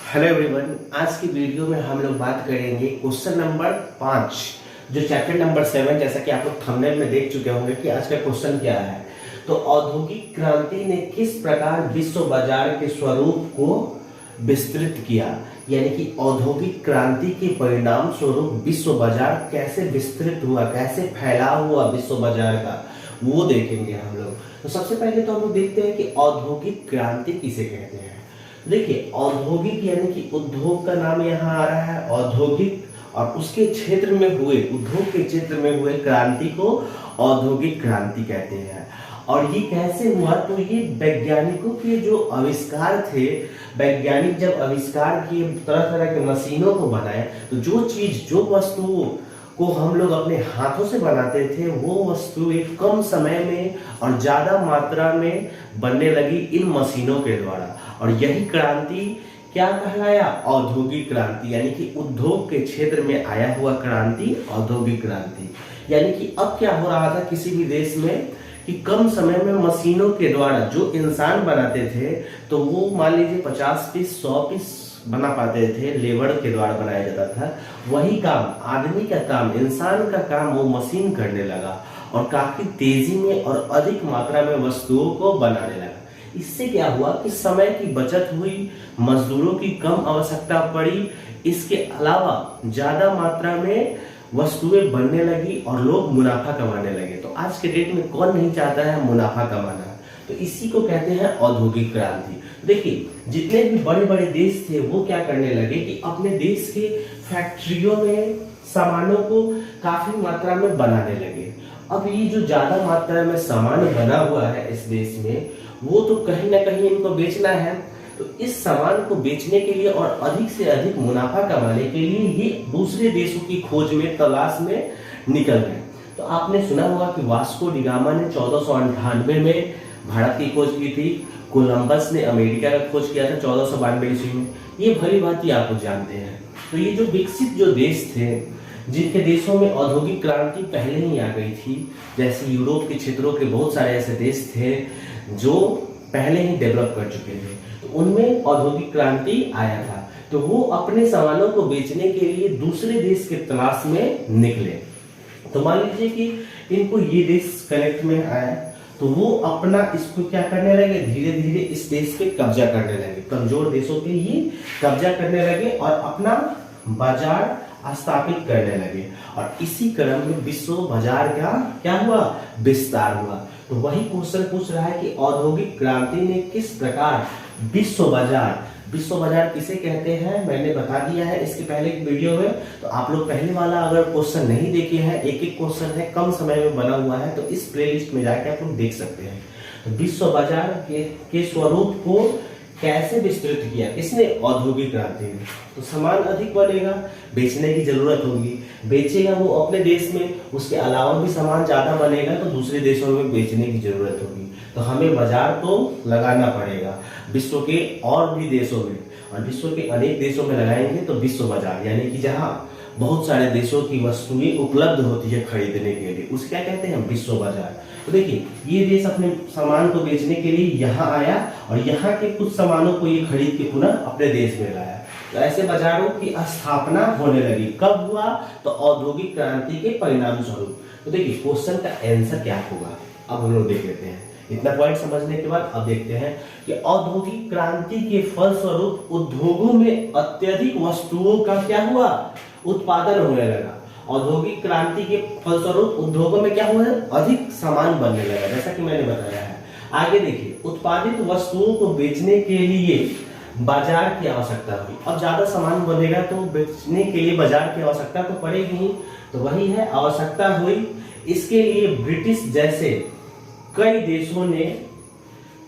Hello everyone, आज की video में हम लोग बात करेंगे क्वेश्चन नंबर 5 जो चैप्टर नंबर 7। जैसा कि आप लोग थंबनेल में देख चुके होंगे कि आज का क्वेश्चन क्या है। तो औद्योगिक क्रांति ने किस प्रकार विश्व बाजार के स्वरूप को विस्तृत किया, यानी कि औद्योगिक क्रांति के परिणाम स्वरूप विश्व बाजार कैसे विस्तृत हुआ, कैसे फैलाव हुआ विश्व बाजार का, वो देखेंगे हम लोग। तो सबसे पहले तो हम लोग देखते हैं कि औद्योगिक क्रांति किसे कहते हैं। देखिए, औद्योगिक यानी कि उद्योग का नाम यहाँ आ रहा है औद्योगिक, और उसके क्षेत्र में हुए, उद्योग के क्षेत्र में हुए क्रांति को औद्योगिक क्रांति कहते हैं। और ये कैसे हुआ, तो ये वैज्ञानिकों के जो आविष्कार थे, वैज्ञानिक जब आविष्कार किए, तरह तरह के मशीनों को बनाए, तो जो चीज, जो वस्तुओं को हम लोग अपने हाथों से बनाते थे, वो वस्तु एक कम समय में और ज्यादा मात्रा में बनने लगी इन मशीनों के द्वारा। और यही क्रांति क्या कहलाया, औद्योगिक क्रांति, यानी कि उद्योग के क्षेत्र में आया हुआ क्रांति औद्योगिक क्रांति। यानी कि अब क्या हो रहा था किसी भी देश में कि कम समय में मशीनों के द्वारा जो इंसान बनाते थे, तो वो मान लीजिए 50 पीस 100 पीस बना पाते थे, लेबर के द्वारा बनाया जाता था। वही काम, आदमी का काम, इंसान का काम वो मशीन करने लगा और काफी तेजी में और अधिक मात्रा में वस्तुओं को बनाने लगा। इससे क्या हुआ कि समय की बचत हुई, मजदूरों की कम आवश्यकता पड़ी, इसके अलावा ज्यादा मात्रा में वस्तुएं बनने लगी और लोग मुनाफा कमाने लगे। तो आज के डेट में कौन नहीं चाहता है मुनाफा कमाना, तो इसी को कहते हैं औद्योगिक क्रांति। देखिए, जितने भी बड़े बड़े देश थे वो क्या करने लगे कि अपने देश के फैक्ट्रियों में सामानों को काफी मात्रा में बनाने लगे। अब ये जो ज्यादा मात्रा में सामान बना हुआ है इस देश में, वो तो कहीं ना कहीं इनको बेचना है। तो इस सामान को बेचने के लिए और अधिक से अधिक मुनाफा कमाने के लिए ये दूसरे देशों की खोज में, तलाश में निकल गए। तो आपने सुना होगा कि वास्को डी गामा ने 1498 में भारत की खोज की थी, कोलंबस ने अमेरिका का खोज किया था 1492 ईस्वी में। ये भली भांति आप लोग जानते हैं। तो ये जो विकसित जो देश थे, जिनके देशों में औद्योगिक क्रांति पहले ही आ गई थी, जैसे यूरोप के क्षेत्रों के बहुत सारे ऐसे देश थे जो पहले ही डेवलप कर चुके थे, तो उनमें औद्योगिक क्रांति आया था। तो वो अपने सामानों को बेचने के लिए दूसरे देश के तलाश में निकले। तो मान लीजिए कि इनको ये देश कनेक्ट में आया, तो वो अपना इसको क्या करने लगे, धीरे धीरे इस देश पे कब्जा करने लगे, कमजोर देशों पे ही कब्जा करने लगे और अपना बाजार स्थापित करने लगे। और इसी क्रम में विश्व बाजार का क्या हुआ, विस्तार हुआ। तो वही क्वेश्चन पूछ रहा है कि औद्योगिक क्रांति ने किस प्रकार विश्व बाजार किसे कहते हैं, मैंने बता दिया है इसके पहले एक वीडियो में। तो आप लोग पहले वाला अगर क्वेश्चन नहीं देखे हैं, एक एक क्वेश्चन है, कम समय में बना हुआ है, तो इस प्लेलिस्ट में जाके आप लोग देख सकते हैं। तो विश्व बाजार के स्वरूप को कैसे विस्तृत किया किसने, औद्योगिक क्रांति ने। तो सामान अधिक बनेगा, बेचने की जरूरत होगी, बेचेगा वो अपने देश में, उसके अलावा भी सामान ज्यादा बनेगा तो दूसरे देशों में बेचने की जरूरत होगी। तो हमें बाजार तो लगाना पड़ेगा विश्व के और भी देशों में, और विश्व के अनेक देशों में लगाएंगे तो विश्व बाजार, यानी कि जहाँ बहुत सारे देशों की वस्तुएं उपलब्ध होती है खरीदने के लिए, उसे क्या कहते हैं, विश्व बाजार। तो देखिए, ये देश अपने सामान को बेचने के लिए यहाँ आया और यहाँ के कुछ सामानों को ये खरीद के पुनः अपने देश में लाया। तो ऐसे बाजारों की स्थापना होने लगी। कब हुआ, तो औद्योगिक क्रांति के परिणाम स्वरूप। तो देखिए, क्वेश्चन का आंसर क्या होगा, अब हम लोग देख लेते हैं। इतना पॉइंट समझने के बाद अब देखते हैं कि औद्योगिक क्रांति के फलस्वरूप उद्योगों में अत्यधिक वस्तुओं का क्या हुआ, उत्पादन होने लगा। औद्योगिक क्रांति के फलस्वरूप उद्योगों में क्या हुआ, अधिक सामान बनने लगा, जैसा कि मैंने बताया है। आगे देखिए, उत्पादित वस्तुओं को बेचने के लिए बाजार की आवश्यकता हुई। अब ज्यादा सामान बनेगा तो बेचने के लिए बाजार की आवश्यकता तो पड़ेगी ही, तो वही है, आवश्यकता हुई। इसके लिए ब्रिटिश जैसे कई देशों ने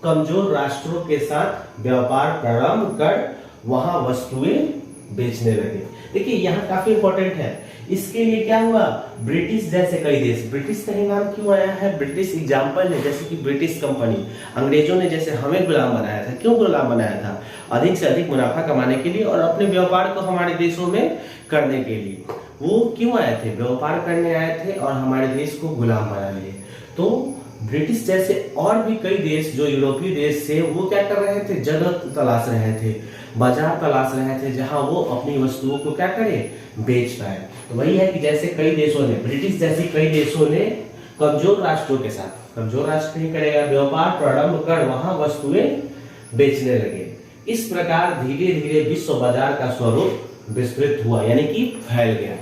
कमजोर राष्ट्रों के साथ व्यापार प्रारंभ कर वहां वस्तुएं बेचने लगे। देखिए, यहाँ काफी इंपॉर्टेंट है, इसके लिए क्या हुआ, ब्रिटिश जैसे कई देश, ब्रिटिश का ही नाम क्यों आया है, ब्रिटिश एग्जाम्पल है, जैसे कि ब्रिटिश कंपनी, अंग्रेजों ने जैसे हमें गुलाम बनाया था। क्यों गुलाम बनाया था, अधिक से अधिक मुनाफा कमाने के लिए और अपने व्यापार को हमारे देशों में करने के लिए। वो क्यों आए थे, व्यापार करने आए थे और हमारे देश को गुलाम बना लिए। तो ब्रिटिश जैसे और भी कई देश जो यूरोपीय देश थे वो क्या कर रहे थे, जगह तलाश रहे थे, बाजार तलाश रहे थे जहां वो अपनी वस्तुओं को क्या करें, बेच पाए। तो वही है कि जैसे कई देशों ने, ब्रिटिश जैसे कई देशों ने कमजोर राष्ट्रों के साथ, कमजोर राष्ट्र नहीं करेगा, व्यापार प्रारंभ कर वहां वस्तुएं बेचने लगे। इस प्रकार धीरे धीरे विश्व बाजार का स्वरूप विस्तृत हुआ, यानी कि फैल गया।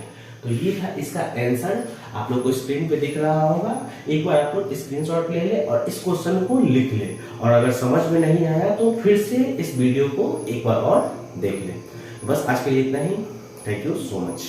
तो ये था इसका आंसर, आप लोग को स्क्रीन पे दिख रहा होगा। एक बार आप लोग स्क्रीनशॉट ले ले और इस क्वेश्चन को लिख ले, और अगर समझ में नहीं आया तो फिर से इस वीडियो को एक बार और देख ले। बस आज के लिए इतना ही। Thank you so much.